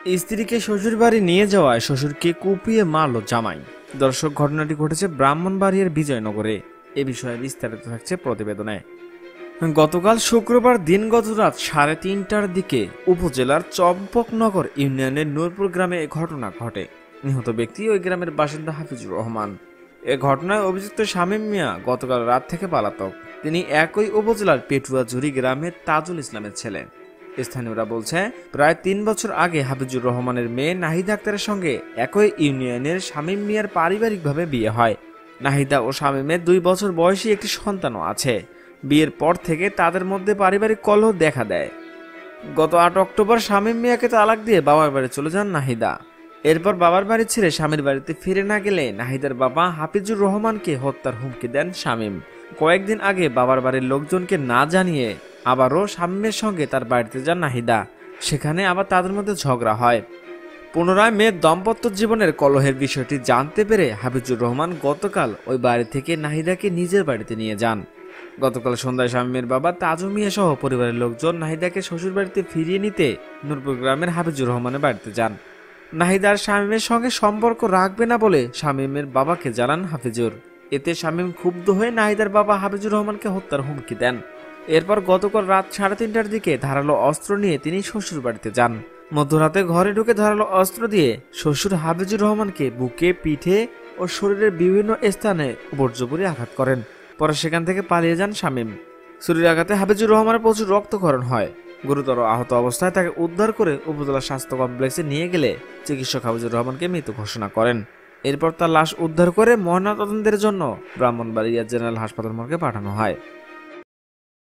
স্ত্রীকে শ্বশুর বাড়ি নিয়ে যাওয়ায় শ্বশুরকে কুপিয়ে মারল জামাই। দর্শক, ঘটনাটি ঘটেছে ব্রাহ্মণবাড়িয়ার বিজয়নগরে। এ বিষয়ে বিস্তারিত থাকছে প্রতিবেদনে। গতকাল শুক্রবার দিনগত রাত 3:30টার দিকে উপজেলার চম্পকনগর ইউনিয়নের নূরপুর গ্রামে এ ঘটনা ঘটে। নিহত ব্যক্তি ওই গ্রামের বাসিন্দা হাফিজুর রহমান। এ ঘটনায় অভিযুক্ত শামীম মিয়া গতকাল রাত থেকে পলাতক। তিনি একই উপজেলার পেটুয়াঝুরি গ্রামের তাজুল ইসলামের ছেলে। স্থানীয়রা বলছে, প্রায় 3 বছর আগে হাফিজুর রহমানের মেয়ে নাহিদা আক্তারের সঙ্গে একই ইউনিয়নের শামীম মিয়ার পারিবারিকভাবে বিয়ে হয়। নাহিদা ও শামীমের 2 বছর বয়সী একটি সন্তানও আছে। বিয়ের পর থেকে তাদের মধ্যে পারিবারিক কলহ দেখা দেয়। গত 8 অক্টোবর শামীম মিয়াকে তালাক দিয়ে বাবার বাড়ি চলে যান নাহিদা। এরপর বাবার বাড়ি ছেড়ে স্বামীর বাড়িতে ফিরে না গেলে নাহিদার বাবা হাফিজুর রহমানকে হত্যার হুমকি দেন শামীম। কয়েকদিন আগে বাবার বাড়ির লোকজনকে না জানিয়ে আবারও শামীমের সঙ্গে তার বাড়িতে যান নাহিদা। সেখানে আবার তাদের মধ্যে ঝগড়া হয়। পুনরায় মেয়ের দাম্পত্য জীবনের কলহের বিষয়টি জানতে পেরে হাফিজুর রহমান গতকাল ওই বাড়ি থেকে নাহিদাকে নিজের বাড়িতে নিয়ে যান। গতকাল সন্ধ্যায় শামীমের বাবা তাজু মিয়া সহ পরিবারের লোকজন নাহিদাকে শ্বশুর বাড়িতে ফিরিয়ে নিতে নূরপুর গ্রামের হাফিজুর রহমানের বাড়িতে যান। নাহিদার শামীমের সঙ্গে সম্পর্ক রাখবে না বলে শামীমের বাবাকে জানান হাফিজুর। এতে শামীম ক্ষুব্ধ হয়ে নাহিদার বাবা হাফিজুর রহমানকে হত্যার হুমকি দেন। এরপর গতকাল রাত 3:30টার দিকে ধারালো অস্ত্র নিয়ে তিনি শ্বশুর বাড়িতে যান। মধ্যরাতে ঘরে ঢুকে ধারালো অস্ত্র দিয়ে শ্বশুর হাফিজুর রহমানকে বুকে, পিঠে ও শরীরের বিভিন্ন স্থানে উপর্যুপরি আঘাত করেন। পরে সেখান থেকে পালিয়ে যান শামীম। ছুরির আঘাতে হাফিজুর রহমানের প্রচুর রক্তক্ষরণ হয়। গুরুতর আহত অবস্থায় তাকে উদ্ধার করে উপজেলা স্বাস্থ্য কমপ্লেক্সে নিয়ে গেলে চিকিৎসক হাফিজুর রহমানকে মৃত ঘোষণা করেন। এরপর তার লাশ উদ্ধার করে ময়নাতদন্তের জন্য ব্রাহ্মণবাড়িয়া জেনারেল হাসপাতাল মর্গে পাঠানো হয়।